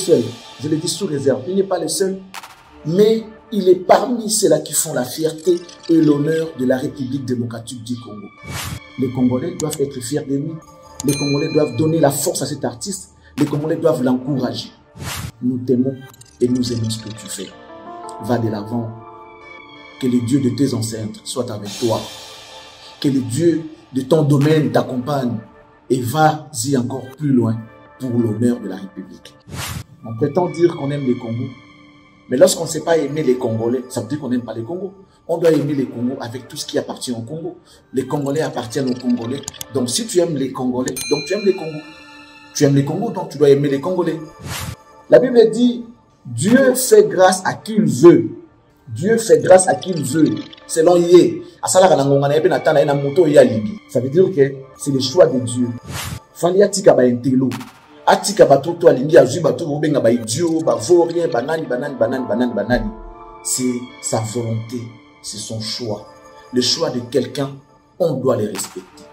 seul. Je le dis sous réserve. Il n'est pas le seul. Mais il est parmi ceux-là qui font la fierté et l'honneur de la République démocratique du Congo. Les Congolais doivent être fiers de lui. Les Congolais doivent donner la force à cet artiste. Les Congolais doivent l'encourager. Nous t'aimons et nous aimons ce que tu fais. Va de l'avant. Que le Dieu de tes ancêtres soit avec toi. Que le Dieu de ton domaine t'accompagne. Et vas-y encore plus loin pour l'honneur de la République. On prétend dire qu'on aime les Congos. Mais lorsqu'on ne sait pas aimer les Congolais, ça veut dire qu'on n'aime pas les Congos. On doit aimer les Congos avec tout ce qui appartient au Congo. Les Congolais appartiennent aux Congolais. Donc si tu aimes les Congolais, donc tu aimes les Congos. Tu aimes les Congos, donc tu dois aimer les Congolais. La Bible dit, Dieu fait grâce à qui il veut. Dieu fait grâce à qui il veut. Selon Yé. Ça veut dire que c'est le choix de Dieu. Fali atika ba intelo. Atika ba toto alingi azui ba toto benga ba idiot, ba vaurien, banani. C'est sa volonté, c'est son choix. Le choix de quelqu'un, on doit les respecter.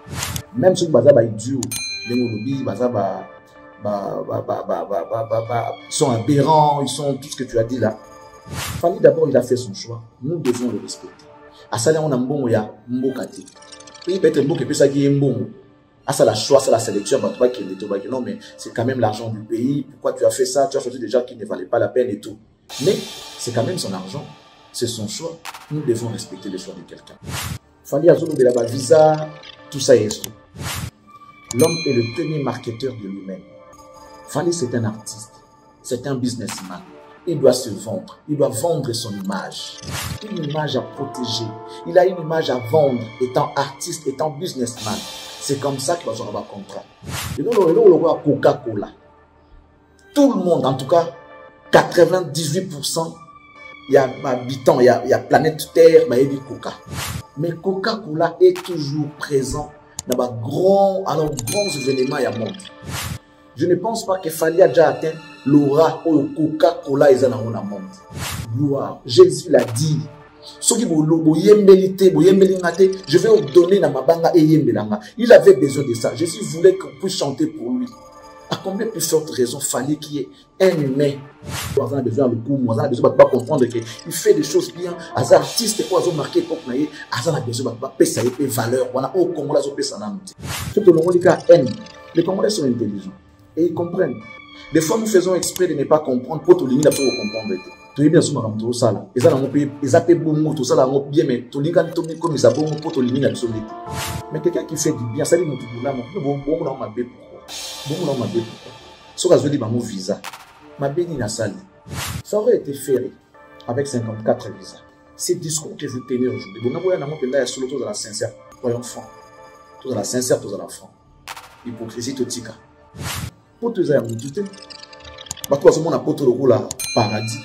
Même ceux qui baza ba idiot, les molobi, baza ils sont aberrants, ils sont tout ce que tu as dit là. Fali d'abord il a fait son choix. Nous devons le respecter. Asala on a mbongo ya mbokati. Il peut être mboko et puis ça qui est mbongo. Ah, c'est la choix, c'est la sélection. Non, mais c'est quand même l'argent du pays. Pourquoi tu as fait ça? Tu as choisi des gens qui ne valaient pas la peine et tout. Mais c'est quand même son argent. C'est son choix. Nous devons respecter le choix de quelqu'un. Fali Azolo de la visa, tout ça est tout. L'homme est le premier marketeur de lui-même. Fali, c'est un artiste. C'est un businessman. Il doit se vendre. Il doit vendre son image. Une image à protéger. Il a une image à vendre étant artiste, étant businessman. C'est comme ça qu'il va avoir un contrat. Et nous, on voit Coca-Cola. Tout le monde, en tout cas, 98%, il y a habitants, il y a planète Terre, il y a Coca. Mais Coca-Cola est toujours présent dans les grands événements il monde. Je ne pense pas que Fali a déjà atteint l'aura où Coca-Cola est dans le monde. Gloire. Jésus l'a dit. Je vais vous donner dans ma banga et yembelanga. Il avait besoin de ça. Jésus voulait qu'on puisse chanter pour lui. À combien plus forte raison fallait qu'il y ait un humain? On a besoin de coup, on a besoin de comprendre qu'il fait des choses bien. Az artiste quoi ont marqué pour naïe. Az a besoin de payer ça et valeur. On a au Congo là au ça n'a. Tout le monde dit les Congolais sont intelligents et ils comprennent. Des fois nous faisons exprès de ne pas comprendre pour tout le monde comprendre. Tu es bien sûr comme tout ça là. Ils ont appelé bon tout ça là bien mais tout le monde comme ils ont bon pour tout le monde absolument. Mais quelqu'un qui fait du bien, ça dit mon tout là, bon on m'a bé pourquoi. Bon on m'a bé pourquoi. Ce que je dis mon visa, ma béni na sali. Ça aurait été fait avec 54 visas. Ces discours que vous tenez aujourd'hui, bon on a mon pays là sur tout dans la sincère, voyons franc. Tout dans la sincère, tout dans la franc. Hypocrisie totika. Pour tous les amis, tout est. Bah toi, ce monde a pas tout le rôle là, paradis.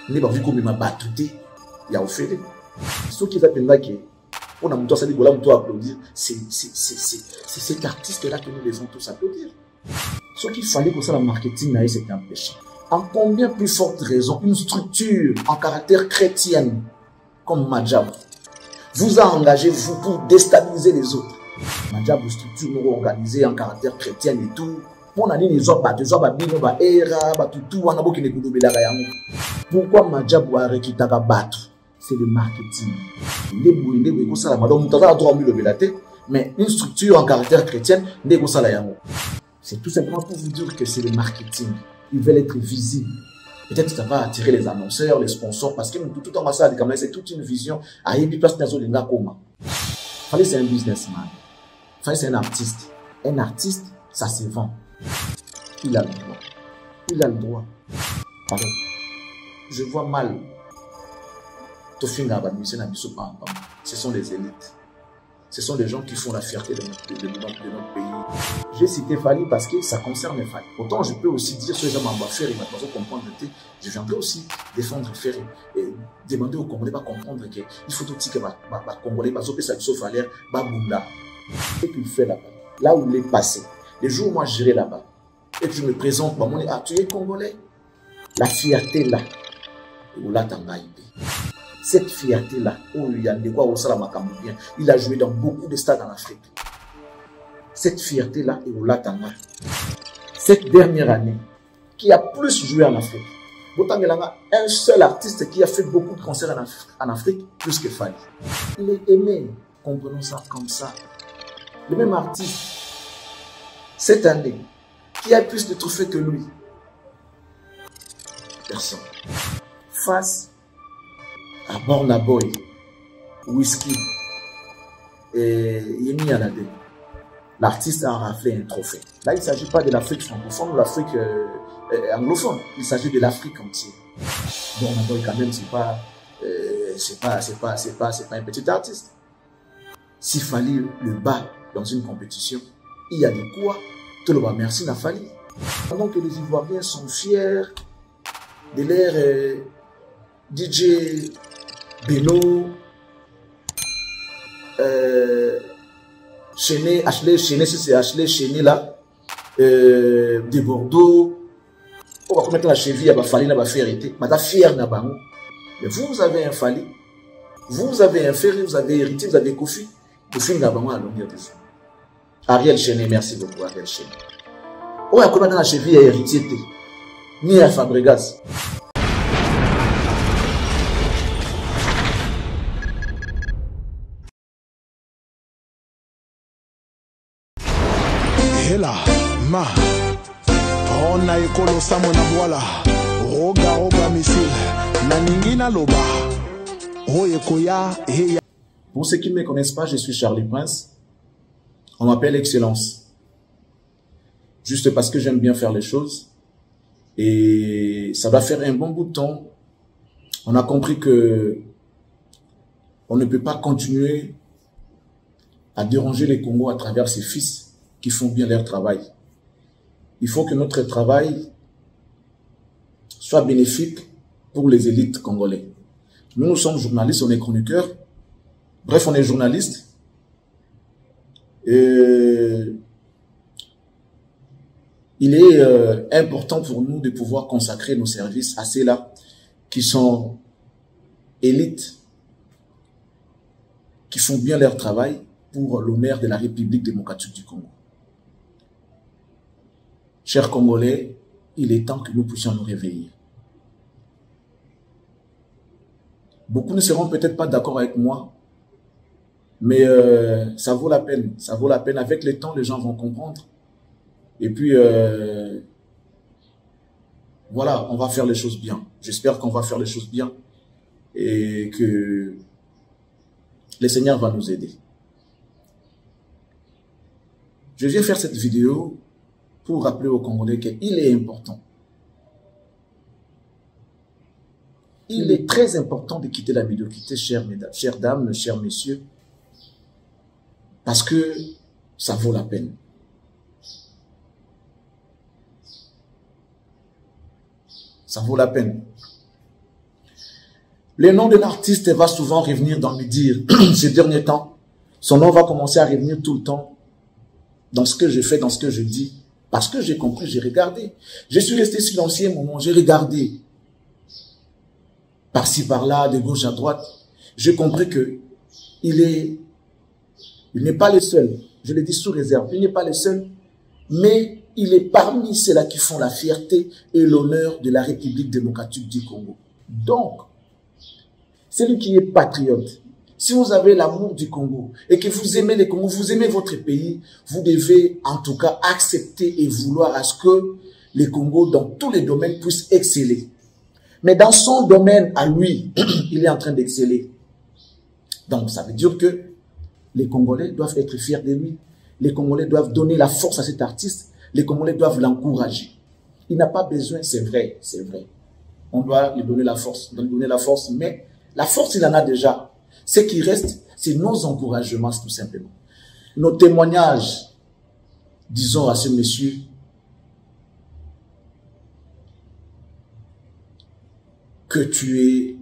N'est pas vu comme il m'a battu, il y a offert. Ce qui est là que, on a monté ça, on a monté applaudir. C'est cet artiste-là que nous devons tous applaudir. Ce qu'il fallait pour ça, le marketing, c'était un péché. En combien plus forte raison, une structure en caractère chrétien, comme Madjab, vous a engagé, vous, pour déstabiliser les autres. Madjab, une structure nous organisée en caractère chrétien et tout. Pourquoi Madjab a rekitaka batu? C'est le marketing. Mais une structure en caractère chrétien, c'est tout simplement pour vous dire que c'est le marketing. Ils veulent être visibles. Peut-être que ça va attirer les annonceurs, les sponsors, parce que tout en massage, c'est toute une vision. Fallait c'est un businessman. Fallait c'est un artiste. Un artiste, ça se vend. Il a le droit. Il a le droit. Pardon. Je vois mal. Ce sont les élites. Ce sont les gens qui font la fierté de notre pays. J'ai cité Fali parce que ça concerne Fali. Pourtant, je peux aussi dire ce que j'aime faire et maintenant comprendre. Je viendrai aussi défendre faire et demander aux Congolais de comprendre qu'il faut aussi que les Congolais fassent valeur, et qu'il fait là-bas. Là où il est passé. Les jours où moi j'irai là-bas et que je me présente, tu es Congolais. La fierté là, cette fierté là, il a joué dans beaucoup de stades en Afrique. Cette fierté là, cette dernière année, qui a plus joué en Afrique. Un seul artiste qui a fait beaucoup de concerts en Afrique, plus que Fally. Il est aimé, comprenons ça comme ça. Le même artiste, cette année, qui a plus de trophées que lui? Personne. Face à Burna Boy, Wizkid et Yemi Alade, l'artiste a raflé un trophée. Là, il ne s'agit pas de l'Afrique francophone ou l'Afrique anglophone. Il s'agit de l'Afrique entière. Burna Boy, quand même, c'est pas un petit artiste. S'il fallait le bas dans une compétition, il y a de quoi. Tout le monde merci n'a Fally. Pendant que les Ivoiriens sont fiers de leur DJ Beno, Chené, Ashley Chené, si c'est Ashley Chené là, de Bordeaux, on va mettre la cheville à Fally, n'a fait hériter, mais t'as fier n'a pas. Mais vous avez un Fally, vous avez un Ferry, vous avez hérité, vous avez Kofi, Kofi n'a pas à longueur de jour. Ariel Chené, merci beaucoup Ariel Chené. On va mettre la cheville à héritier, ni à Fabregas. Hela, ma, on a écolo samona voila, roga missile, naningina loba, oyekoya, heya. Pour ceux qui ne me connaissent pas, je suis Charlie Prince. On m'appelle Excellence. Juste parce que j'aime bien faire les choses. Et ça va faire un bon bout de temps. On a compris que on ne peut pas continuer à déranger les Congos à travers ses fils qui font bien leur travail. Il faut que notre travail soit bénéfique pour les élites congolais. Nous sommes journalistes, on est chroniqueurs. Bref, on est journalistes. Et il est important pour nous de pouvoir consacrer nos services à ceux-là qui sont élites, qui font bien leur travail pour l'honneur de la République démocratique du Congo. Chers Congolais, il est temps que nous puissions nous réveiller. Beaucoup ne seront peut-être pas d'accord avec moi, mais ça vaut la peine. Ça vaut la peine. Avec le temps, les gens vont comprendre. Et puis, voilà, on va faire les choses bien. J'espère qu'on va faire les choses bien et que le Seigneur va nous aider. Je viens faire cette vidéo pour rappeler aux Congolais qu'il est important. Il est très important de quitter la médiocrité, chères dames, chers messieurs, parce que ça vaut la peine. Ça vaut la peine. Le nom de l'artiste va souvent revenir dans le dire ces derniers temps. Son nom va commencer à revenir tout le temps dans ce que je fais, dans ce que je dis. Parce que j'ai compris, j'ai regardé. Je suis resté silencieux un moment, j'ai regardé. Par-ci, par-là, de gauche à droite. J'ai compris que il n'est pas le seul. Je le dis sous réserve. Il n'est pas le seul, mais il est parmi ceux-là qui font la fierté et l'honneur de la République démocratique du Congo. Donc, celui qui est patriote, si vous avez l'amour du Congo et que vous aimez le Congo, vous aimez votre pays, vous devez en tout cas accepter et vouloir à ce que le Congo, dans tous les domaines, puisse exceller. Mais dans son domaine à lui, il est en train d'exceller. Donc, ça veut dire que les Congolais doivent être fiers de lui. Les Congolais doivent donner la force à cet artiste. Les Congolais doivent l'encourager. Il n'a pas besoin, c'est vrai, c'est vrai. On doit lui donner la force, mais la force, il en a déjà. Ce qui reste, c'est nos encouragements, tout simplement. Nos témoignages, disons à ce monsieur, que tu es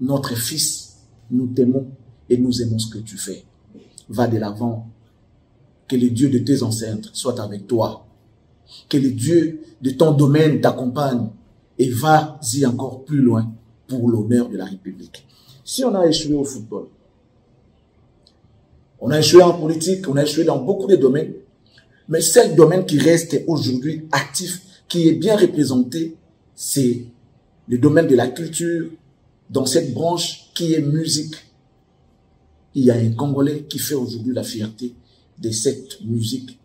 notre fils, nous t'aimons et nous aimons ce que tu fais. Va de l'avant. Que le Dieu de tes ancêtres soit avec toi. Que le Dieu de ton domaine t'accompagne. Et vas-y encore plus loin pour l'honneur de la République. Si on a échoué au football, on a échoué en politique, on a échoué dans beaucoup de domaines, Mais seul domaine qui reste aujourd'hui actif, qui est bien représenté, c'est le domaine de la culture, dans cette branche qui est musique. Il y a un Congolais qui fait aujourd'hui la fierté de cette musique.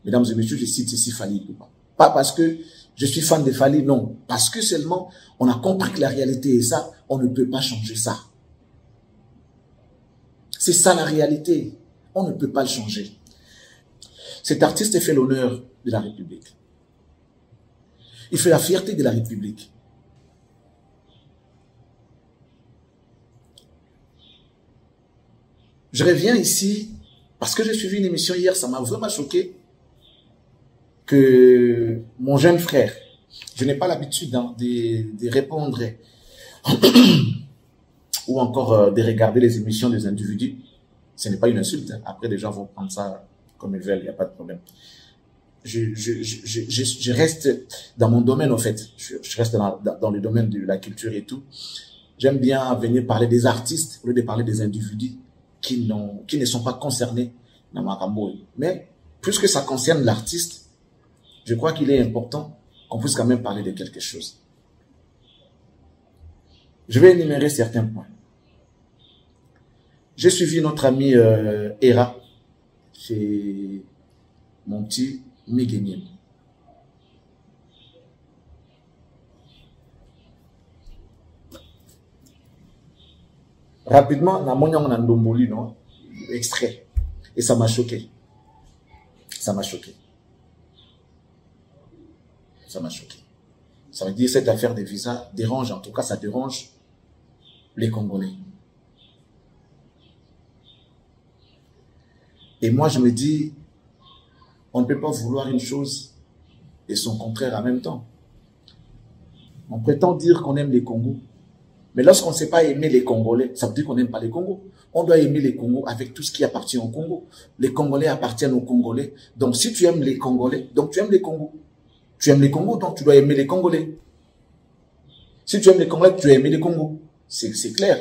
Mesdames et messieurs, je cite ici Fally Ipupa. Pas parce que je suis fan de Fally, non. Parce que seulement, on a compris que la réalité est ça, on ne peut pas changer ça. C'est ça la réalité. On ne peut pas le changer. Cet artiste fait l'honneur de la République. Il fait la fierté de la République. Je reviens ici parce que j'ai suivi une émission hier, ça m'a vraiment choqué que mon jeune frère, je n'ai pas l'habitude de répondre ou encore de regarder les émissions des individus. Ce n'est pas une insulte. Après, les gens vont prendre ça comme ils veulent, il n'y a pas de problème. Je reste dans mon domaine, en fait. Je reste dans le domaine de la culture et tout. J'aime bien venir parler des artistes au lieu de parler des individus qui ne sont pas concernés dans Makambo. Mais, puisque ça concerne l'artiste, je crois qu'il est important qu'on puisse quand même parler de quelque chose. Je vais énumérer certains points. J'ai suivi notre ami Hera chez mon petit Miguenien. Rapidement, non, extrait. Et ça m'a choqué. Ça m'a choqué. Ça m'a choqué. Ça veut dire cette affaire des visas dérange, en tout cas ça dérange les Congolais. Et moi je me dis, on ne peut pas vouloir une chose et son contraire en même temps. On prétend dire qu'on aime les Congos. Mais lorsqu'on ne sait pas aimer les Congolais, ça veut dire qu'on n'aime pas les Congos. On doit aimer les Congos avec tout ce qui appartient au Congo. Les Congolais appartiennent aux Congolais. Donc si tu aimes les Congolais, donc tu aimes les Congos. Tu aimes les Congos, donc tu dois aimer les Congolais. Si tu aimes les Congolais, tu dois aimer les Congos. C'est clair.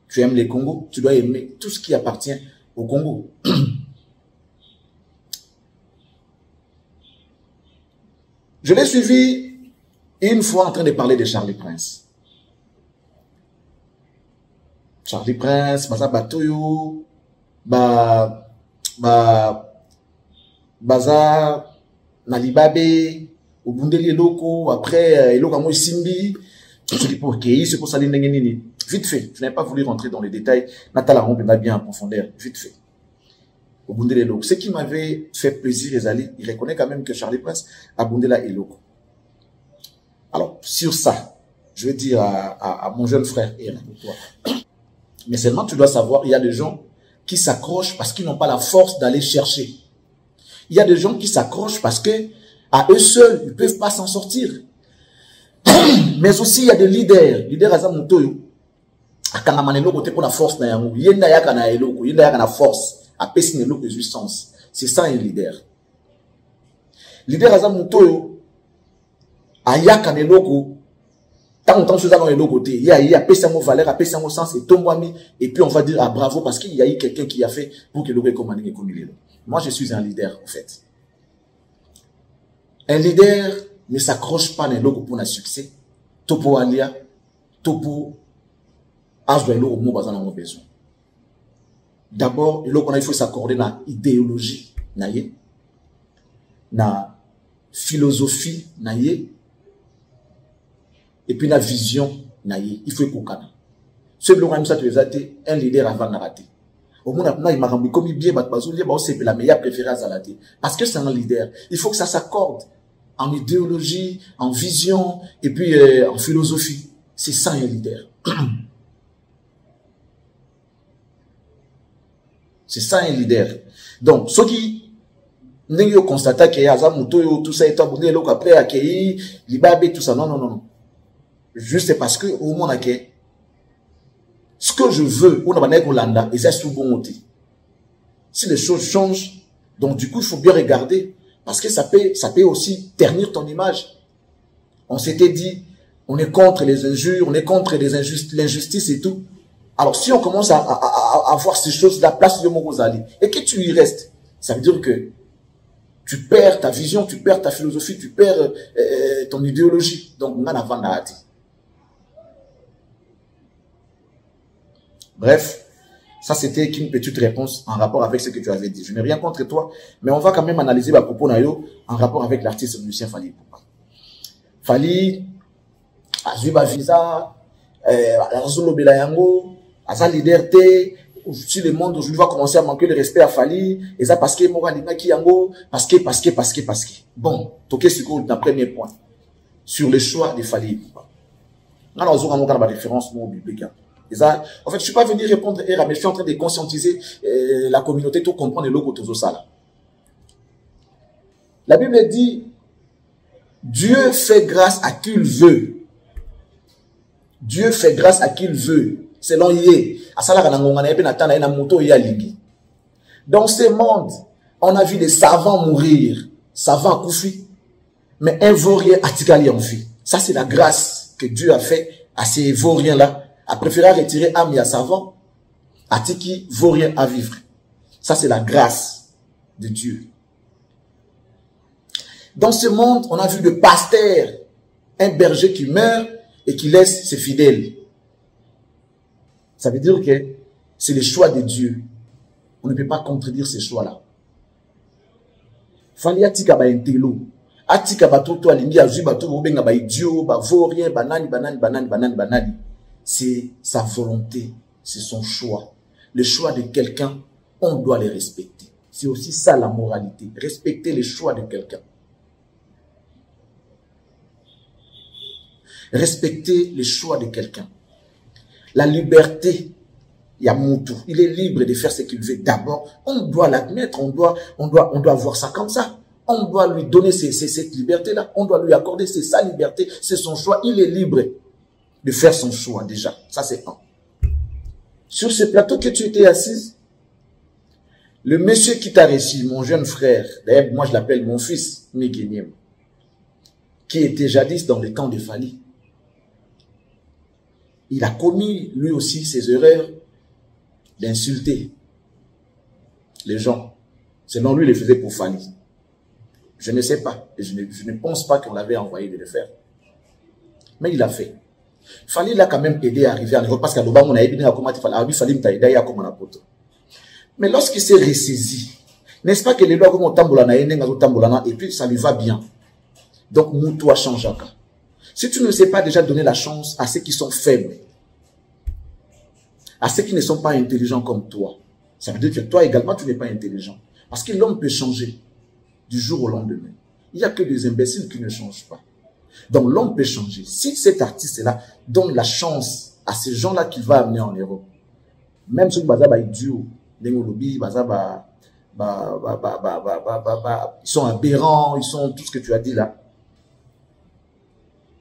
Tu aimes les Congos, tu dois aimer tout ce qui appartient au Congo. Je l'ai suivi une fois en train de parler de Charlie Prince. Charlie Prince, Baza Batoyo, Baza Nalibabe, Obundeli Eloko, après Eloko Amo Simbi, c'est pour ça vite fait, je n'ai pas voulu rentrer dans les détails, Nathalie Rompe m'a bien en profondeur, vite fait. Obundeli Eloko. Ce qui m'avait fait plaisir, Ezali, il reconnaît quand même que Charlie Prince a Bundela Eloko. Alors, sur ça, je vais dire à mon jeune frère, mais seulement tu dois savoir, il y a des gens qui s'accrochent parce qu'ils n'ont pas la force d'aller chercher. Il y a des gens qui s'accrochent parce que à eux seuls, ils ne peuvent pas s'en sortir. Mais aussi, il y a des leaders. Leaders Azam Mutoyo. Akanamanelo côté pour la force na yango. Yenda yaka na eloko, yenda yaka na force. Apesi ne loko puissance. C'est ça un leader. Leader Azam Mutoyo. Ayaka ne loko. Tant que chose dans les côté, il y a apesi mo valeur, apesi mo sens et tombwami et puis on va dire ah bravo parce qu'il y a eu quelqu'un qui a fait pour que le recommandé est comme il est. Moi je suis un leader en fait. Un leader ne s'accroche pas dans l'eau pour un succès. Topo alia, topo aswa l'eau au mot bazan en besoin. D'abord, il faut s'accorder dans idéologie, naïe, na philosophie, naïe, et puis la vision, naïe. Il faut écouter. Ce bloc comme ça, tu es un leader avant de rater. Au moins, il m'a rendu comme il bien, c'est la meilleure préférence à la tête. Parce que c'est un leader. Il faut que ça s'accorde en idéologie, en vision, et puis en philosophie. C'est ça un leader. C'est ça un leader. Donc, ceux qui n'ont constaté qu'il y a tout ça, et tout après, accueilli, libabé, tout ça. Non, non, non, non. Juste parce que, au moins, ce que je veux, on a pas Hollanda, et c'est sous bon. Si les choses changent, donc du coup, il faut bien regarder. Parce que ça peut aussi ternir ton image. On s'était dit, on est contre les injures, on est contre l'injustice et tout. Alors, si on commence à voir ces choses-là, place de Morozali, et que tu y restes, ça veut dire que tu perds ta vision, tu perds ta philosophie, tu perds ton idéologie. Donc, on a avant d'arrêter. Bref, ça c'était une petite réponse en rapport avec ce que tu avais dit. Je n'ai rien contre toi, mais on va quand même analyser ma propos en rapport avec l'artiste Lucien Fally Ipupa. Fally, Azuba Visa, Azolo Belayango, Aza Liberté. Si le monde aujourd'hui va commencer à manquer le respect à Fally, et ça parce que Moralinga Kiyango, parce que. Bon, toqué sur le premier point. Sur le choix de Fally Ipupa. Alors, on a la référence, mon biblique. En fait, je ne suis pas venu répondre, mais je suis en train de conscientiser la communauté, tout comprendre le logo de ça. La Bible dit, Dieu fait grâce à qui il veut. Dieu fait grâce à qui il veut. Selon Yé. Dans ce monde, on a vu des savants mourir, savants koufi, mais un vaurien Atikali en vie. Ça, c'est la grâce que Dieu a fait à ces vauriens-là, a préféré retirer âme à savant, Atiki vaurien à vivre. Ça, c'est la grâce de Dieu. Dans ce monde, on a vu le pasteur, un berger qui meurt et qui laisse ses fidèles. Ça veut dire que c'est le choix de Dieu. On ne peut pas contredire ces choix-là. Fally atika ba intelo. Atika ba toto alingi azui ba to benga ba idiot, ba vaurien, banani. C'est sa volonté, c'est son choix. Le choix de quelqu'un, on doit le respecter. C'est aussi ça la moralité. Respecter le choix de quelqu'un. Respecter le choix de quelqu'un. La liberté, il y a Moutou. Il est libre de faire ce qu'il veut. D'abord, on doit l'admettre, on doit voir ça comme ça. On doit lui donner cette liberté-là. On doit lui accorder sa liberté, c'est son choix. Il est libre de faire son choix déjà. Ça, c'est un. Sur ce plateau que tu étais assise, le monsieur qui t'a reçu, mon jeune frère, d'ailleurs, moi je l'appelle mon fils, Miguenyem, qui était jadis dans le camp de Fally. Il a commis, lui aussi, ses erreurs d'insulter les gens. Selon lui, il le faisait pour Fally. Je ne sais pas. Et je ne pense pas qu'on l'avait envoyé de le faire. Mais il l'a fait. Fally l'a quand même aidé à arriver à l'Europe parce qu'à l'Obama, on a aidé à comment il fallait m'aider à comment on. Mais lorsqu'il s'est ressaisi, n'est-ce pas que les lois comme on tamboulana et puis ça lui va bien. Donc, Moutou a changé. Si tu ne sais pas déjà donner la chance à ceux qui sont faibles, à ceux qui ne sont pas intelligents comme toi, ça veut dire que toi également, tu n'es pas intelligent. Parce que l'homme peut changer du jour au lendemain. Il n'y a que des imbéciles qui ne changent pas. Donc l'homme peut changer. Si cet artiste-là donne la chance à ces gens-là qu'il va amener en Europe, même ceux qui sont aberrants, ils sont tout ce que tu as dit là.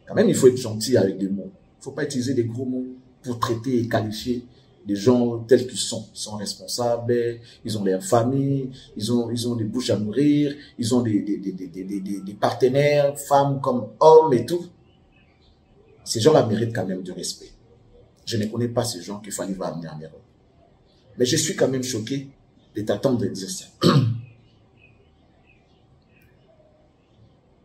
Quand même, il faut être gentil avec des mots. Il ne faut pas utiliser des gros mots pour traiter et qualifier des gens tels qu'ils sont. Ils sont responsables, ils ont leur famille, ils ont des bouches à nourrir, ils ont des partenaires, femmes comme hommes et tout. Ces gens-là méritent quand même du respect. Je ne connais pas ces gens qu'il Fally va amener en Europe. Mais je suis quand même choqué de t'attendre de dire ça.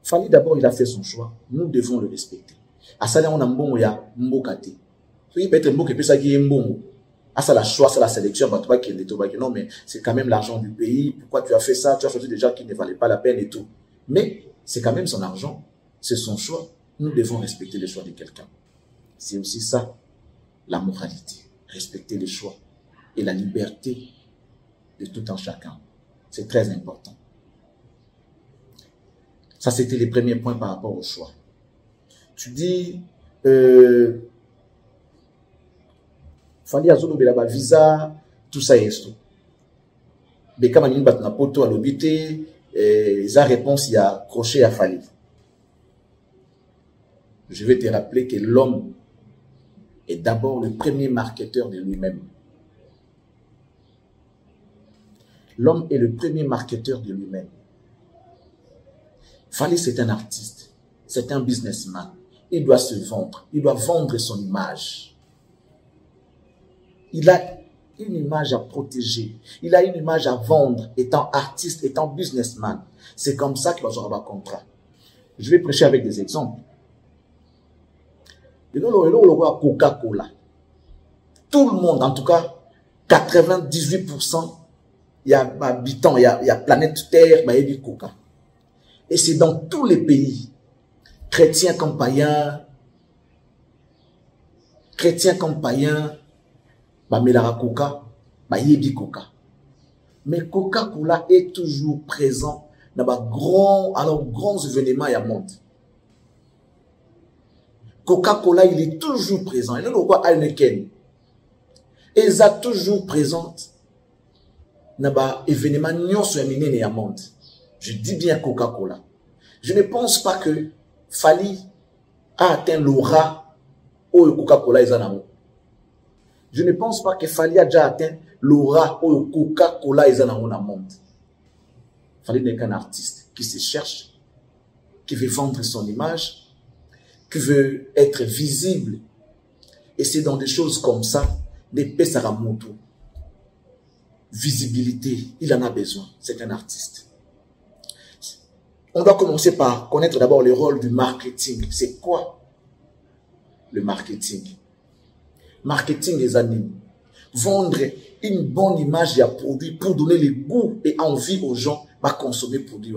Fally d'abord, il a fait son choix. Nous devons le respecter. À ça, on a mbongo ya mbokate. Il peut être mboko et puis ça qui est mbongo. Ah, ça la choix, ça la sélection, non, mais c'est quand même l'argent du pays. Pourquoi tu as fait ça? Tu as choisi des gens qui ne valaient pas la peine et tout. Mais c'est quand même son argent. C'est son choix. Nous devons respecter les choix de quelqu'un. C'est aussi ça, la moralité. Respecter les choix et la liberté de tout un chacun. C'est très important. Ça, c'était les premiers points par rapport au choix. Tu dis, Fally azolo belaba visa, tout ça est tout. Mais comme on bat na poto à l'obité, sa réponse il a crochet à Fally. Je vais te rappeler que l'homme est d'abord le premier marketeur de lui-même. L'homme est le premier marketeur de lui-même. Fally, c'est un artiste, c'est un businessman. Il doit se vendre, il doit vendre son image. Il a une image à protéger. Il a une image à vendre, étant artiste, étant businessman. C'est comme ça qu'il va avoir un contrat. Je vais prêcher avec des exemples. Coca-Cola. Tout le monde, en tout cas, 98%, il y a habitants, il y a planète Terre, il y a du Coca. Et c'est dans tous les pays, chrétiens comme païens, Melara Coca, Yebi Coca. Mais Coca-Cola est toujours présent dans grands événements à monde. Coca-Cola, il est toujours présent. Il y a le Heineken. Et ils sont toujours présents dans les événements à monde. Je dis bien Coca-Cola. Je ne pense pas que Fally a atteint l'aura où Coca-Cola est en. Je ne pense pas que Fally a déjà atteint l'aura où Coca-Cola est en monde. Fally n'est qu'un artiste qui se cherche, qui veut vendre son image, qui veut être visible. Et c'est dans des choses comme ça, des Pesaramoto. Visibilité, il en a besoin. C'est un artiste. On doit commencer par connaître d'abord le rôle du marketing. C'est quoi le marketing? Marketing, les amis. Vendre une bonne image à produit pour donner le goût et envie aux gens de consommer produit.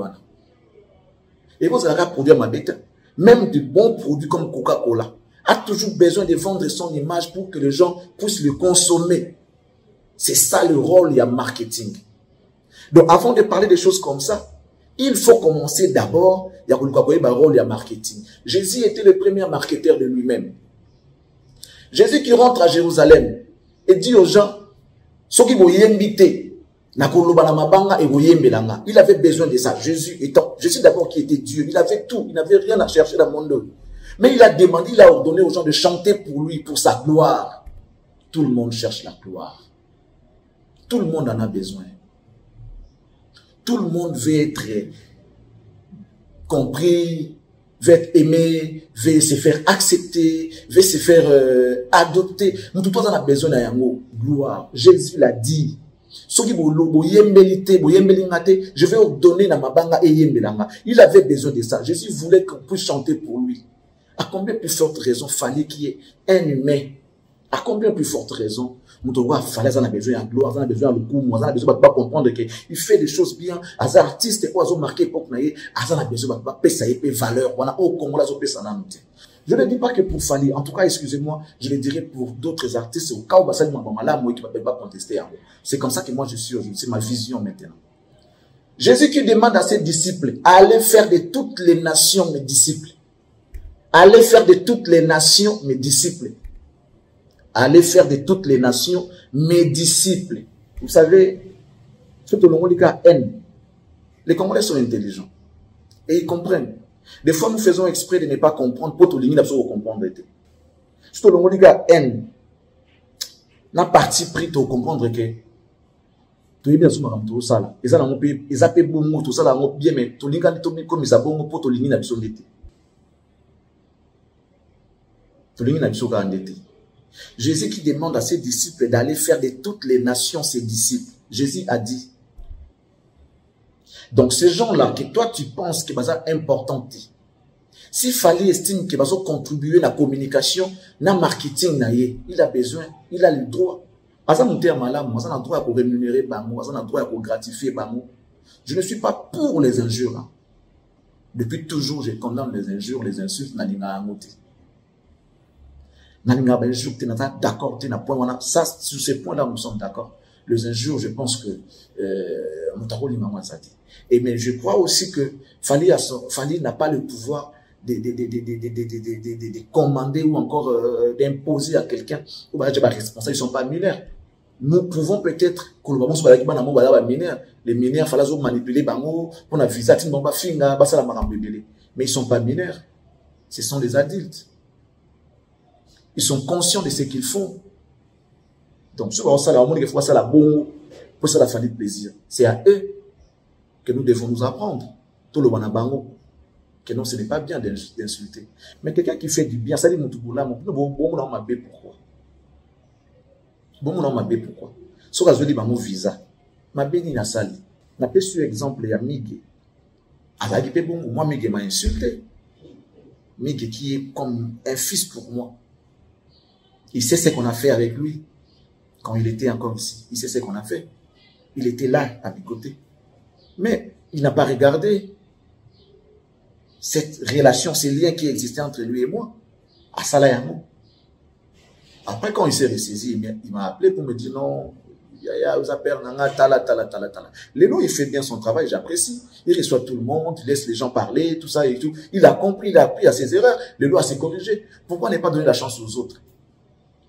Et vous avez un produit à ma bête. Même de bons produits comme Coca-Cola a toujours besoin de vendre son image pour que les gens puissent le consommer. C'est ça le rôle du marketing. Donc avant de parler des choses comme ça, il faut commencer d'abord il y a le rôle du marketing. Jésus était le premier marketeur de lui-même. Jésus qui rentre à Jérusalem et dit aux gens, ceux qui vont y inviter, il avait besoin de ça. Jésus d'abord qui était Dieu, il avait tout, il n'avait rien à chercher dans le monde. Mais il a demandé, il a ordonné aux gens de chanter pour lui, pour sa gloire. Tout le monde cherche la gloire. Tout le monde en a besoin. Tout le monde veut être compris, veut être aimé, veut se faire accepter, veut se faire adopter. Mais tout le monde en a besoin d'un mot, gloire. Jésus l'a dit. Je vais ordonner na mabanga et yembelanga. Il avait besoin de ça. Jésus voulait qu'on puisse chanter pour lui. À combien plus forte raison fallait qu'il y ait un humain? À combien plus forte raison? Fallait en a besoin de gloire, en a besoin de coup, en a besoin de comprendre qu'il fait des choses bien. Az artiste quoi, ont marqué époque naïe, az a besoin de payer valeur. On a au Congo la je ne dis pas que pour Fally, en tout cas, excusez-moi, je le dirais pour d'autres artistes, au cas où ça ne m'a pas contester. C'est comme ça que moi je suis aujourd'hui, c'est ma vision maintenant. Jésus qui demande à ses disciples, allez faire de toutes les nations mes disciples. Allez faire de toutes les nations mes disciples. Allez faire de toutes les nations mes disciples. Vous savez, surtout le monde N, les Congolais sont intelligents et ils comprennent. Des fois, nous faisons exprès de ne pas comprendre pour tout le monde comprendre. Surtout le monde N, n'a parti pris de comprendre que tout est bien sur ma tout ça là. Ils ont fait bon tout ça là bien mais tout le monde comme ils ont bon pour tout le monde besoin d'été. Tout le monde a besoin d'été. Jésus qui demande à ses disciples d'aller faire de toutes les nations ses disciples. Jésus a dit. Donc ces gens-là que toi tu penses que c'est important, si Fally estime que va contribuer à la communication, à la marketing, il a besoin, il a le droit. Parce que mon terme là, moi, j'ai le droit de rémunérer, moi, j'ai le droit de gratifier. Je ne suis pas pour les injures. Hein. Depuis toujours, je condamne les injures, les insultes, d'accord, ça, sur ces points-là, nous sommes d'accord. Les injures, je pense que et mais je crois aussi que Fally n'a pas le pouvoir de commander ou encore d'imposer à quelqu'un ou responsable, ils ne sont pas mineurs. Nous pouvons peut-être les mineurs, il faut manipuler pour la visa, mais ils ne sont pas mineurs. Ce sont des adultes. Ils sont conscients de ce qu'ils font. Donc, si on ça la bon, pour ça la famille de plaisir. C'est à eux que nous devons nous apprendre. Tout le wanabango. Que non, ce n'est pas bien d'insulter. Mais quelqu'un qui fait du bien, ça dit pourquoi? Bon, pourquoi? Ce que je dis, mon visa. Ma béni na sali. Na pas sur exemple, il y a Miguel. Moi, Miguel m'a insulté. Miguel qui est comme un fils pour moi. Il sait ce qu'on a fait avec lui quand il était encore ici. Il sait ce qu'on a fait. Il était là, à mes côtés. Mais il n'a pas regardé cette relation, ces liens qui existaient entre lui et moi. À Salayamo. Après, quand il s'est ressaisi, il m'a appelé pour me dire non, Lélo, il fait bien son travail, j'apprécie. Il reçoit tout le monde, il laisse les gens parler, tout ça et tout. Il a compris, il a appris à ses erreurs. Lélo a s'est corrigé. Pourquoi ne pas donner la chance aux autres?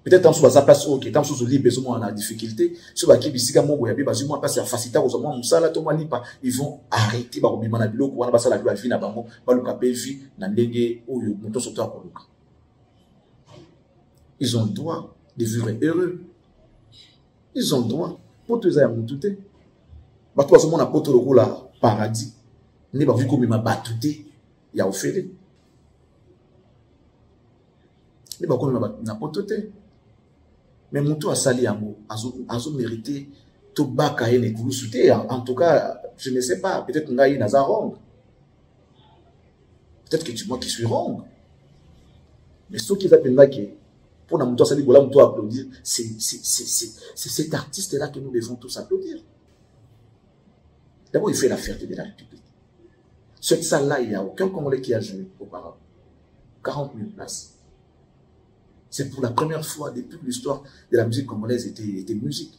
Peut-être dans sa place, ok, dans ce livre, besoin en difficulté. Sur qui bisika mo boyabi, parce que moi passer à faciliter aux hommes, musala to moi lipa, ils vont arrêter ba robima na biloko wana basa la loi vie na bango, ba luka pevi na ndenge oyo moto soto akoluka. Ils ont le droit de vivre heureux. Ils ont le droit. Pour tous les hommes, tout est. Bah, toi, ce monde a pas tout le coup là, paradis. N'est pas vu comme il m'a battu. Il y a offert. N'est pas comme il m'a battu. Mais mon tour a sali à moi. Azo mérité. Tout bas kaye ne koulou souté. En tout cas, je ne sais pas. Peut-être que ngaï naza wrong. Peut-être que tu moi qui suis wrong. Mais ce qui s'appelle là qui pour la moto sali bola moto applaudir, c'est cet artiste là que nous devons tous applaudir. D'abord, il fait la fierté de la République. Cette salle là, il n'y a aucun Congolais qui a joué auparavant. 40 000 places. C'est pour la première fois depuis l'histoire de la musique congolaise était musique.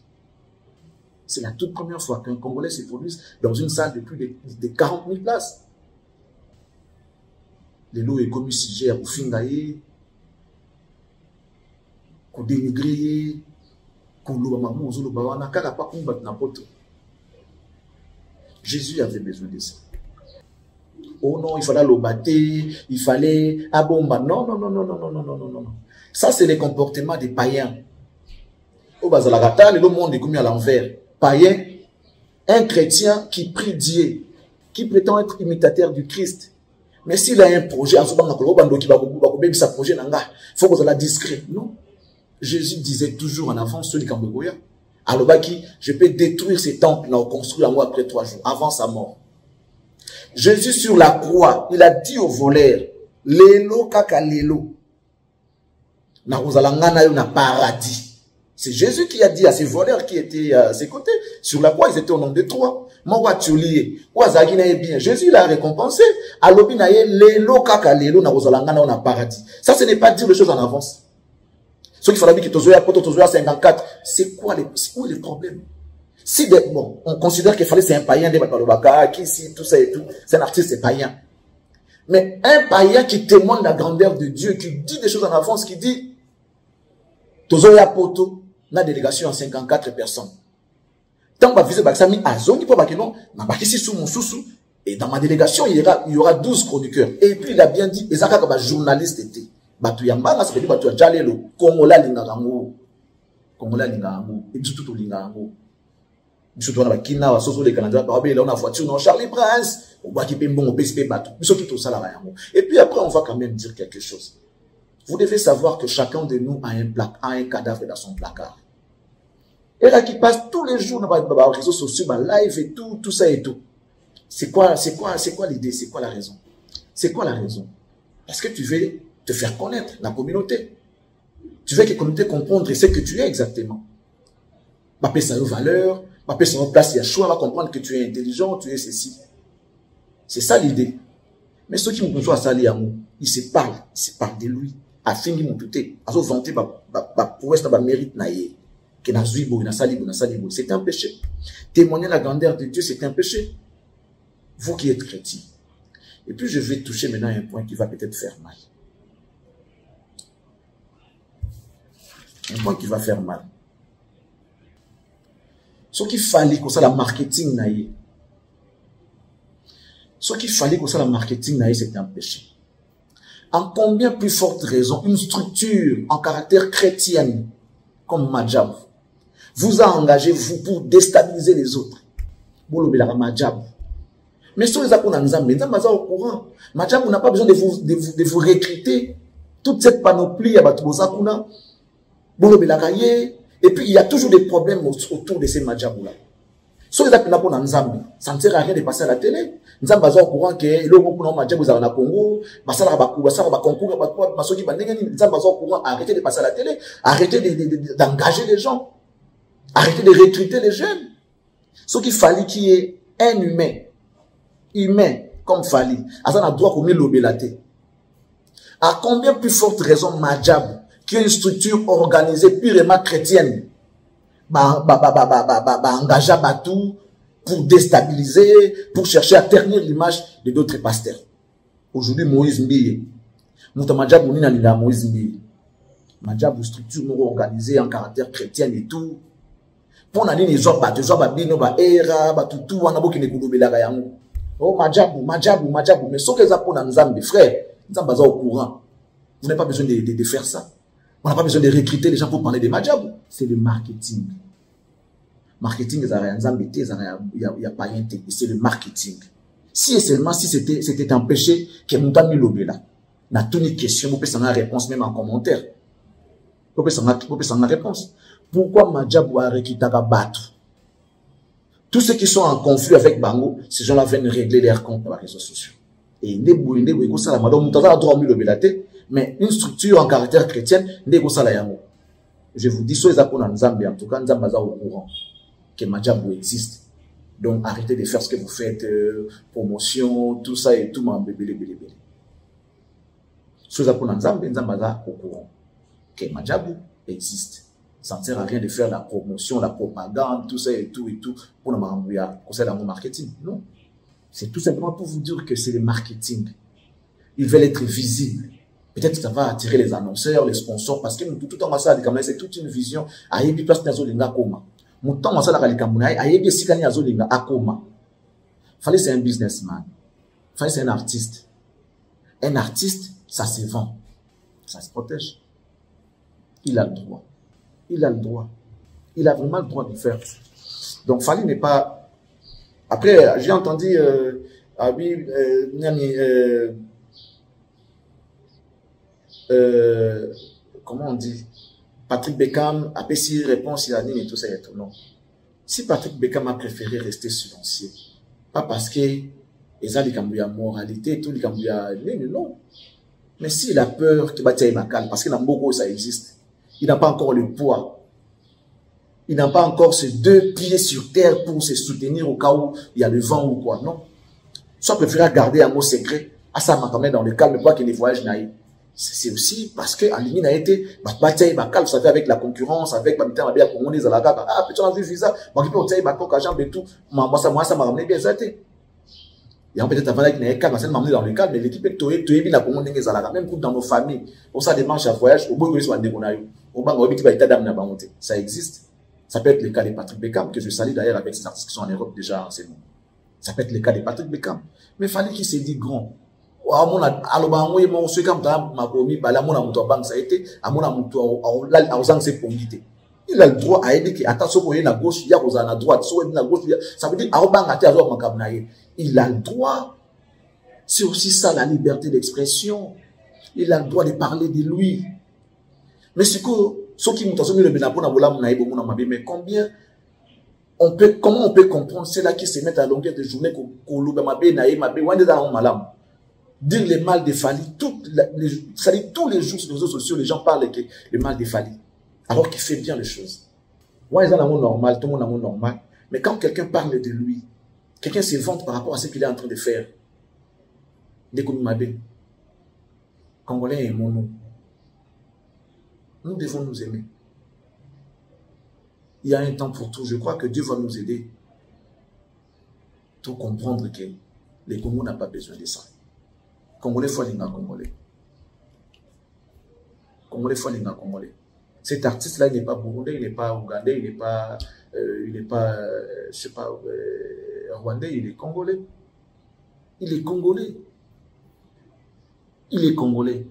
C'est la toute première fois qu'un Congolais se produise dans une salle de plus de 40 000 places. Les lots est commis sujet au Fingaye, qu'on dénigre, qu'on Jésus avait besoin de ça. Oh non, il fallait le battre, il fallait abomba. Non, non, non, non, non, non, non, non, non, non. Ça, c'est les comportements des païens. Au Bazalagata, le monde est commis à l'envers. Païen, un chrétien qui prie Dieu, qui prétend être imitateur du Christ. Mais s'il a un projet, il faut que vous la discret. Non. Jésus disait toujours en avant, celui qui a alors, je peux détruire ces temples, non, construire en moi après 3 jours, avant sa mort. Jésus sur la croix, il a dit aux voleurs, Lélo kaka lélo. Na rozalangana yo na paradis. C'est Jésus qui a dit à ces voleurs qui étaient à ses côtés, sur la croix, ils étaient au nombre de 3. Moi, tu lis, bien. Jésus l'a récompensé. Alors, lélo kaka lélo na rozalangana yo na paradis. Ça, ce n'est pas dire les choses en avance. Ce qu'il fallait dire que Tozoya 54, c'est quoi où est le problème? Si bon, on considère qu'il fallait c'est un païen de Bakalobaka, qui ici, tout ça et tout, c'est un artiste, c'est païen. Mais un païen qui témoigne la grandeur de Dieu, qui dit des choses en avance, qui dit Tozoya Poto, la délégation en 54 personnes. Tant que visiter Baksami à Zoni pour Bakino, n'a pas ici sous mon sous-sous, et dans ma délégation, il y aura 12 chroniqueurs. Et puis il a bien dit, Ezaka comme journaliste était. Batu yambanga ça veut dire batu jalelo Kongola lingango Kongola lingango et tout lingango surtout na bakina wa soso le Canada ba là on a voiture non Charlie Prince on va qui bon au PSP batu surtout tout ça là et puis après on va quand même dire quelque chose. Vous devez savoir que chacun de nous a un cadavre dans son placard. Et là qui passe tous les jours dans les réseaux sociaux, live et tout ça et tout. C'est quoi l'idée, c'est quoi la raison? C'est quoi la raison? Parce que tu veux te faire connaître la communauté. Tu veux que la communauté comprenne ce que tu es exactement. Mapé ça valeur, mapé ça place, il y a choix, va comprendre que tu es intelligent, tu es ceci. C'est ça l'idée. Mais ceux qui me conçoivent à ça, ils se parlent de lui. A fini mon touté, à so vanter pour être mérite naïe. Que na zuibo, na salibo, c'est un péché. Témoigner la grandeur de Dieu, c'est un péché. Vous qui êtes chrétien. Et puis je vais toucher maintenant un point qui va peut-être faire mal. Un point qui va faire mal. Ce qu'il fallait que ça la marketing naïe. Ce qu'il fallait que ça la marketing naïe, c'est un péché. En combien plus forte raison, une structure en caractère chrétien comme Majab vous a engagé vous pour déstabiliser les autres. Mais sur les accords au courant, Majab n'a pas besoin de vous recruter toute cette panoplie à Batubozakuna. Et puis, il y a toujours des problèmes autour de ces Madjabou-là. Si vous êtes là pour Nzambi, ça ne sert à rien de passer à la télé. Nzambi est au courant que le groupe pour Madjabou est au Congo, Bassala Bakou, Bassala Bakonkou, Basoki Bandengeni, Nzambi est au courant, arrêtez de passer à la télé, arrêtez d'engager les gens, arrêtez de recruter les jeunes. Ce qu'il fallait qu'il y ait un humain, comme Fali, à ça, on a droit qu'on ait l'obélaté. À combien plus forte raison Madjabou, qui est une structure organisée purement chrétienne, engager Batou pour déstabiliser, pour chercher à ternir l'image de d'autres pasteurs. Aujourd'hui, Moïse Mbiye. Mouta Madjabou ni na Moïse Mbiye. Madjabou structure organisée en caractère chrétien et tout. Pour na les gens bino ba era ba tout wana boki ne kulobela yango. Oh Madjabou, mais ce que ça pour Nzambe frère, Nzambe za au courant. Vous n'avez pas besoin de faire ça. On n'a pas besoin de recruter les gens pour parler de Madjabou. C'est le marketing. Marketing, il y a pas rien. C'est le marketing. Si et seulement si c'était un péché, que Mouta Milobela n'a tout une question, vous pouvez s'en avoir réponse même en commentaire. Vous pouvez s'en avoir réponse. Pourquoi Madjabou a recruté Batou? Tous ceux qui sont en conflit avec Bango, ces gens-là viennent régler leurs comptes dans les réseaux sociaux. Et mais une structure en caractère chrétien, je vous dis, soyez pour Nzambe, en tout cas, Nzambe est au courant que Madjabou existe. Donc, arrêtez de faire ce que vous faites, promotion, tout ça et tout, soyez pour Nzambe, Nzambe est au courant que Madjabou existe. Ça ne sert à rien de faire la promotion, la propagande, tout ça et tout, pour le marketing. Non. C'est tout simplement pour vous dire que c'est le marketing. Ils veulent être visibles. Peut-être que ça va attirer les annonceurs, les sponsors, parce que tout en ça, c'est toute une vision. Ayebi place nazolinga koma. Mouton en ça la likamuna, ayebi sikani azolinga akoma. Fallait c'est un businessman. Fallait c'est un artiste. Un artiste, ça se vend. Ça se protège. Il a le droit. Il a le droit. Il a vraiment le droit de faire. Donc Fali n'est pas. Après, j'ai entendu comment on dit, Patrick Beckham a si réponse, il a dit, mais tout ça et tout. Non. Si Patrick Beckham a préféré rester silencieux, pas parce que il a moralité, tout non. Mais s'il a peur que Batia Makal, parce que dans beaucoup ça existe, il n'a pas encore le poids. Il n'a pas encore ses deux pieds sur terre pour se soutenir au cas où il y a le vent ou quoi. Non. Soit préféré garder un mot secret, à ça m'a dans le calme, pas qu'il les voyages naïfs. C'est aussi parce que Alimi a été bataille bakal, vous savez, avec la concurrence, avec Babita Mabia Congo, les Alaga, ah, peut-être on a vu visa, bon, qui peut obtenir Bakok, Ajambe et tout, moi, ça m'a ramené bien zaté. Il y a peut-être avant qu'il n'ait qu'à m'a ramené dans le cadre, mais l'équipe est toée, bien la Congo, les Alaga, même dans nos familles, pour ça, des manches à voyage, au bout de soit dégonaï, au bang, au biti, état d'âme n'a pas monté. Ça existe. Ça peut être le cas de Patrick Beckham, que je salue d'ailleurs avec ces artistes qui sont en Europe déjà, c'est bon. Ça peut être le cas de Patrick Beckham. Mais il fallait qu'il se dise grand. Il a le droit à aider à la gauche, il y a la droite, ça veut dire il a le droit. C'est aussi ça la liberté d'expression. Il a le droit de parler de lui. Mais c'est que ceux qui mais combien comment on peut comprendre ceux-là qui se mettent à longueur de journée dire le mal de Fali, tous les jours sur les réseaux sociaux, les gens parlent que le mal de Fali, alors qu'il fait bien les choses. Moi, ils ont un amour normal, tout le monde a un amour normal. Mais quand quelqu'un parle de lui, quelqu'un se vante par rapport à ce qu'il est en train de faire. Dès qu'on m'a dit, Congolais aimons-nous. Nous devons nous aimer. Il y a un temps pour tout. Je crois que Dieu va nous aider pour comprendre que les Congolais n'ont pas besoin de ça. Congolais faut aller Congolais. Congolais faut aller Congolais. Cet artiste-là, il n'est pas burundais, il n'est pas ougandais, il n'est pas, je sais pas, rwandais, il est congolais. Il est congolais. Il est congolais.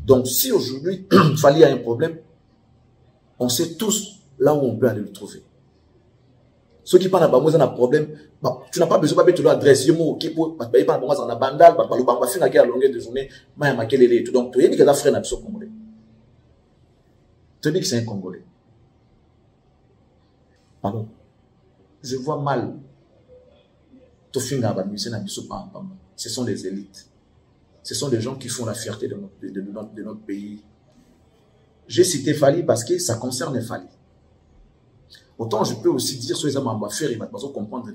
Donc, si aujourd'hui, Fali a un problème, on sait tous là où on peut aller le trouver. Ceux qui parlent à un problème, tu n'as pas besoin de mettre l'adresse. Je m'en occupe, parce que parlent à bandal, parce que le fin à la longueur de journée, mais ma quelle est tout. Donc, tu es dit que la frère n'a pas congolais. Tu dis que c'est un Congolais. Pardon. Je vois mal. Ce sont des élites. Ce sont des gens qui font la fierté de notre pays. J'ai cité Fali parce que ça concerne Fali. Autant je peux aussi dire sur les amants faire et maintenant comprendre,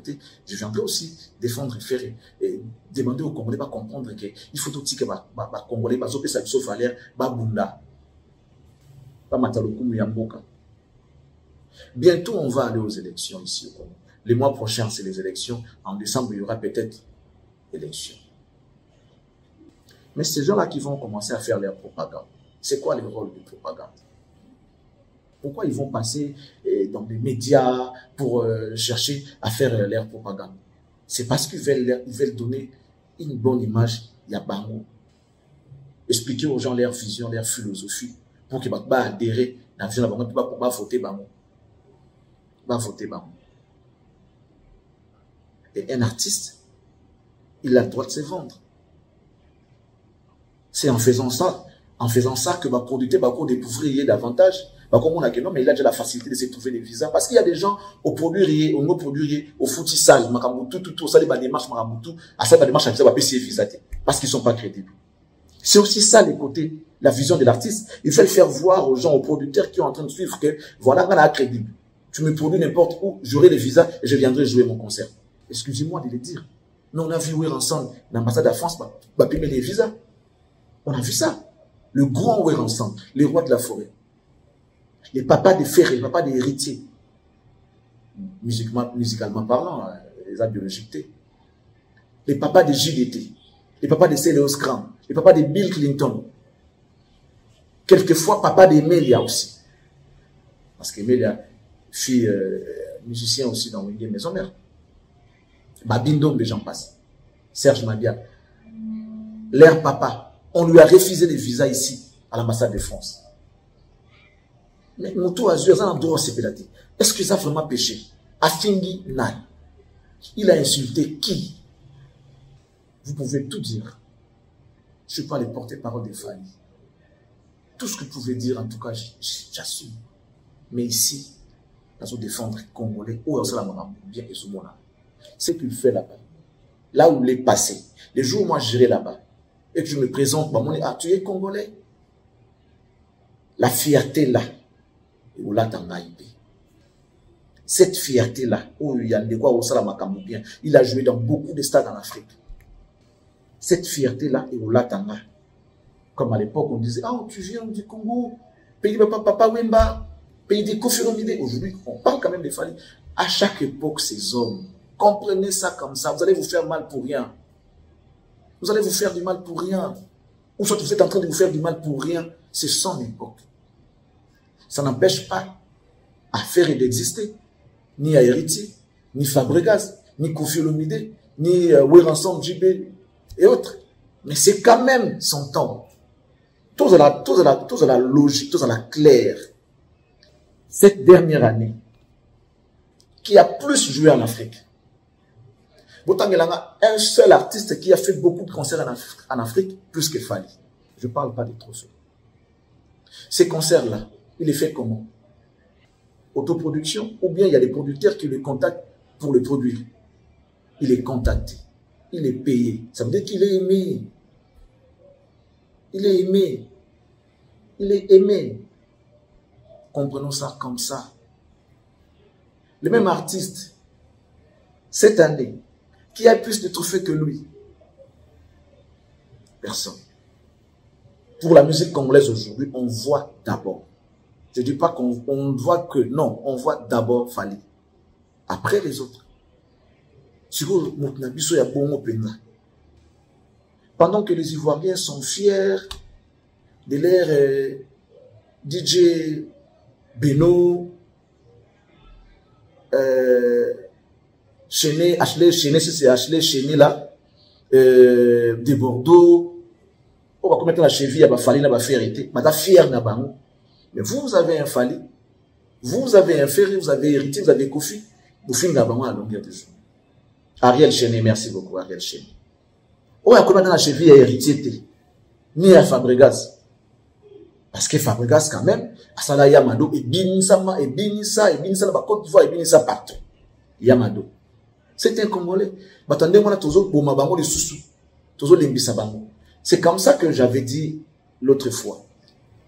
je viendrai aussi défendre faire et demander aux Congolais de comprendre qu'il faut aussi que les Congolais soient ça sauf à l'air bunda pas matalokumu yamboka. Bientôt on va aller aux élections ici au Congo. Les mois prochains c'est les élections. En décembre il y aura peut-être élections. Mais ces gens-là qui vont commencer à faire leur propagande, c'est quoi le rôle de propagande? Pourquoi ils vont passer dans les médias pour chercher à faire leur propagande? C'est parce qu'ils veulent donner une bonne image à Bango. Expliquer aux gens leur vision, leur philosophie, pour qu'ils puissent adhérer à la vision de Bango, pour voter Bango. Voter Bango. Et un artiste, il a le droit de se vendre. C'est en faisant ça que va producteur va découvrir davantage. Comme on a que non, mais il a déjà la facilité de se trouver des visas. Parce qu'il y a des gens au produit, au non-produit, au footissal, tout ça, les démarches, à ça, les démarches, ça va payer visa. Parce qu'ils ne sont pas crédibles. C'est aussi ça, les côtés, la vision de l'artiste. Il faut le faire voir aux gens, aux producteurs qui sont en train de suivre que, voilà, on a crédible. Tu me produis n'importe où, j'aurai les visas et je viendrai jouer mon concert. Excusez-moi de le dire. Mais on a vu où ensemble, l'ambassade de la France, va payer les visas. On a vu ça. Le grand Ouer ensemble, les rois de la forêt. Les papas des ferrés, les papas des héritiers. Musicalement parlant, les a biologiquetés. Les papas des JDT. Les papas des Céléos Grant. Les papas des Bill Clinton. Quelquefois, papa des Melia aussi. Parce que Melia, fille musicien aussi dans Wenge Maison Mère. Babindom, j'en passe. Serge Mabia. Leur papa. On lui a refusé des visas ici, à l'ambassade de France. Mais Moutou Azur, est-ce que ça a vraiment péché? Afingi Nai. Il a insulté qui? Vous pouvez tout dire. Je ne suis pas le porte-parole des familles. Tout ce que vous pouvez dire, en tout cas, j'assume. Mais ici, nous allons défendre les Congolais, ou bien et ce monde-là. Ce qu'il fait là-bas, là où il est passé, les jours où moi j'irai là-bas, et que je me présente, tu es Congolais. La fierté là, cette fierté là, il a joué dans beaucoup de stades en Afrique. Cette fierté là, comme à l'époque on disait, ah, tu viens du Congo, pays de Papa Wemba, pays des Koffi Olomide. Aujourd'hui, on parle quand même des Fali. À chaque époque, ces hommes, comprenez ça comme ça, vous allez vous faire mal pour rien. Vous allez vous faire du mal pour rien. Ou soit vous êtes en train de vous faire du mal pour rien. C'est son époque. Ça n'empêche pas à faire et d'exister. Ni à Héritier, ni Fabregas, ni Koffi Olomide, ni Weranson, JB et autres. Mais c'est quand même son temps. Tout à la logique, tout à la claire. Cette dernière année, qui a plus joué en Afrique, un seul artiste qui a fait beaucoup de concerts en Afrique, plus que Fali. Je ne parle pas des trophées. Ces concerts-là, il est fait comment? Autoproduction, ou bien il y a des producteurs qui le contactent pour le produire. Il est contacté, il est payé. Ça veut dire qu'il est aimé. Il est aimé. Il est aimé. Comprenons ça comme ça. Le même artiste, cette année, qui a plus de trophées que lui? Personne. Pour la musique congolaise aujourd'hui, on voit d'abord. Je ne dis pas qu'on voit que, non, on voit d'abord Fali. Après les autres. Pendant que les Ivoiriens sont fiers de leur DJ Beno, Chené, c'est Ashley Chené là, de Bordeaux. On va commettre la cheville à Fali, na faire hériter. Mais fier na bango. Mais vous avez un Fali, vous avez un Ferré, vous avez Héritier, vous avez Kofi. Vous finissez à longueur de journée. Ariel Chéné, merci beaucoup, Ariel Chéné. Oh, il y a combien de la cheville héritier, ni à Fabregas. Parce que Fabregas, quand même, à la Yamado, et binisa, la Côte d'Ivoire, et binisa partout. Yamado. C'est un Congolais. Attendez, moi, toujours, pour ma bango, les sous-sous. Toujours, l'imbisa bango. C'est comme ça que j'avais dit l'autre fois.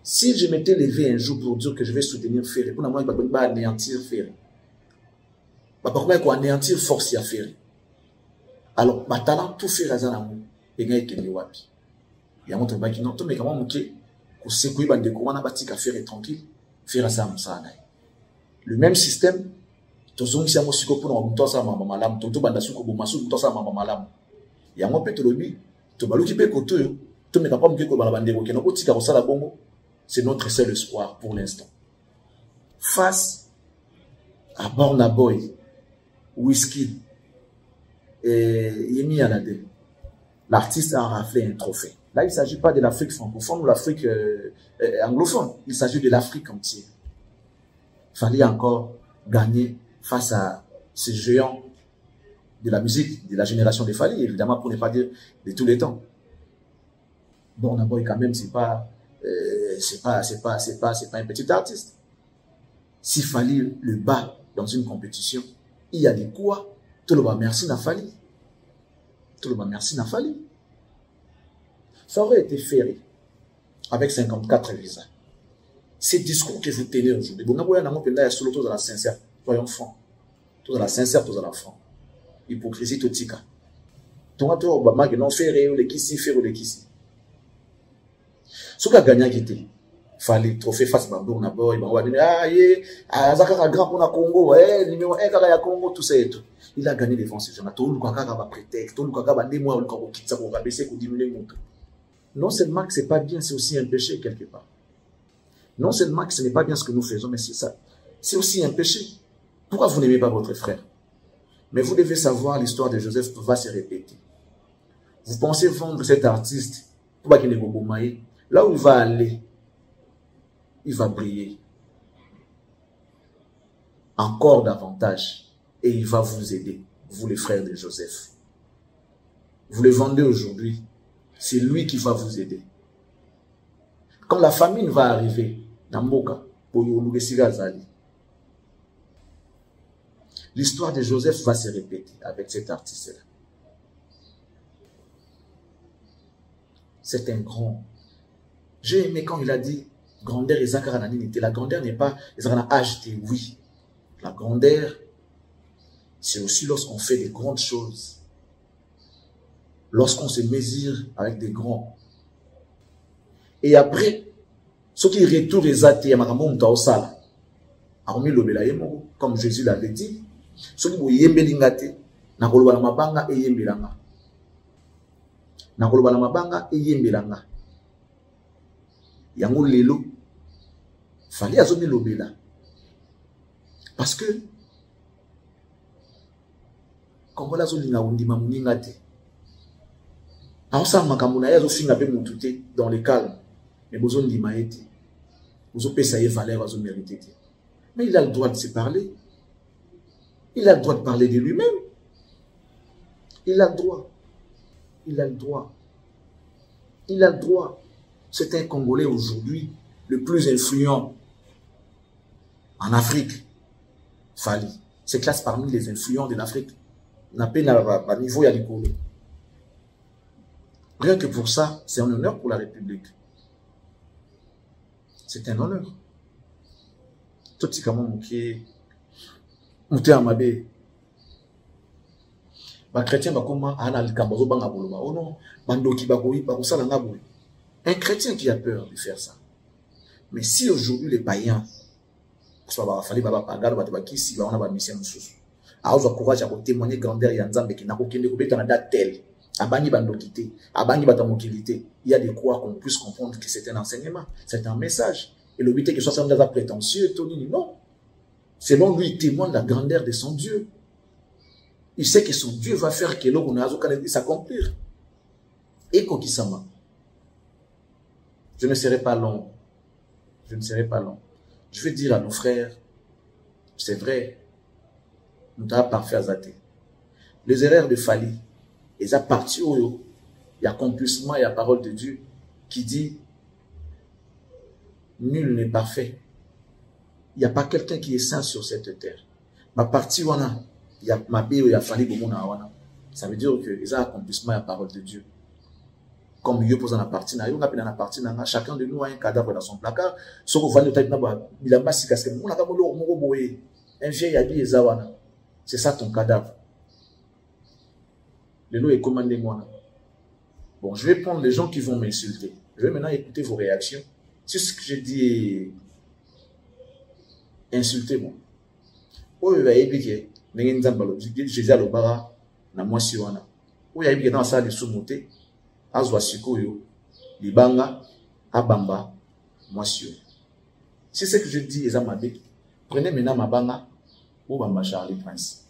Si je m'étais levé un jour pour dire que je vais soutenir Ferré, pour moi, il va anéantir Ferré. Il va anéantir force à Ferré. Alors, ma talent, tout fait razan à moi. Et il y a des wapi. Il y a un autre qui non, mais comment montrer que c'est quoi il on a bâti qu'à faire tranquille, faire ça, ça. Le même système, tous ceux qui sont aussi pour nous, tous ça, maman malam, tous les bandits qui sont tous ça, maman malam. Il y a un peu de lobby, tout le monde qui peut côté, tout le monde qui peut balander, qui n'a pas de carrosse à la bongo. C'est notre seul espoir pour l'instant. Face à Burna Boy, Wizkid et Yemi Alade, l'artiste a raflé un trophée. Là, il ne s'agit pas de l'Afrique francophone ou l'Afrique anglophone. Il s'agit de l'Afrique entière. Il fallait encore gagner face à ces géants de la musique, de la génération des Fally, évidemment, pour ne pas dire de tous les temps. Burna Boy, quand même, c'est pas un petit artiste. S'il fallait le bas dans une compétition, il y a des quoi. Tout le monde merci n'a Fally. Tout le monde merci n'a Fally. Ça aurait été Ferré avec 54 visas. Ces discours que vous tenez aujourd'hui, vous n'avez pas solo tous à la sincère, soyons francs. Tous à la sincère, tous à la franc. Hypocrisie totika. Tout le Obama qui non Ferré ou les Kissi, Ferré ou les Kissi. Ce qui a gagné qui était, fallait trophée face à Burna Boy, Zakara grand pour le Congo, numéro 1 Kaka Congo, tout ça et tout. Il a gagné devant ces gens-là. Tout le monde a prétexte, tout le monde a des mois, tout le monde a baissé pour diminuer mon truc. Non seulement que ce n'est pas bien, c'est aussi un péché quelque part. Non seulement que ce n'est pas bien ce que nous faisons, mais c'est ça. C'est aussi un péché. Pourquoi vous n'aimez pas votre frère? Mais vous devez savoir, l'histoire de Joseph va se répéter. Vous pensez vendre cet artiste pour qu'il ne vous boumaille. Là où il va aller, il va briller. Encore davantage. Et il va vous aider, vous les frères de Joseph. Vous le vendez aujourd'hui. C'est lui qui va vous aider. Quand la famine va arriver, l'histoire de Joseph va se répéter avec cet artiste-là. C'est un grand. J'ai aimé quand il a dit grandeur et Zakarananité. La grandeur n'est pas acheté, oui. La grandeur, c'est aussi lorsqu'on fait des grandes choses. Lorsqu'on se mesure avec des grands. Et après, ce qui retourne les athées, comme Jésus l'avait dit, ce qui vous yembelingate, nakoloba mabanga et yembelanga. Nakoloba mabanga et yembelanga. Yango lelo, fallait azomi lobela. Parce que, quand on a zolinga undima muningate, dans le calme, mais vous avez dit, vous avez payé valeur, vous avez mérité. Mais il a le droit de se parler. Il a le droit de parler de lui-même. Il a le droit. Il a le droit. Il a le droit. C'est un Congolais aujourd'hui le plus influent en Afrique. Fally. C'est classe parmi les influents de l'Afrique. N'a pas niveau à l'école. Rien que pour ça, c'est un honneur pour la République. C'est un honneur. Tout ce qui est mouté à Mabé. Les chrétiens, un chrétien qui a peur de faire ça. Mais si aujourd'hui les païens, courage à témoigner grandeur et ensemble qui n'a aucun tel. Il y a des quoi qu'on puisse comprendre que c'est un enseignement, c'est un message. Et le but est que ce soit un prétentieux, non. Selon lui, il témoigne la grandeur de son Dieu. Il sait que son Dieu va faire que l'on a s'accomplir. Et Kokisama. Je ne serai pas long. Je ne serai pas long. Je vais dire à nos frères, c'est vrai, nous avons parfait à Zate. Les erreurs de Fali, ils ont parti où il y a accomplissement et la parole de Dieu qui dit nul n'est parfait. Il n'y a pas quelqu'un qui est saint sur cette terre. Ma partie wana, il y a ma bio, il y a Fali Bomona wana. Ça veut dire que ils ont accomplissement et la parole de Dieu. Comme Dieu pose dans la partie, chacun de nous a un cadavre dans son placard. Ce qu'on va nous dire, il a massé casque. On a un vieil habillé zawana. C'est ça ton cadavre. Le lot est commandé moi. Bon, je vais prendre les gens qui vont m'insulter. Je vais maintenant écouter vos réactions. Si ce que j'ai dit insultez-moi. Oh, il va épiquer. Jésus à l'obara, na moi si wana. Oh, il va épiquer dans la salle de sous-moté. Azwa sikoyo, libanga, abamba, moisio. C'est ce que je dis, Ezamabé. Prenez maintenant ma banga, ou bamba Charlie Prince.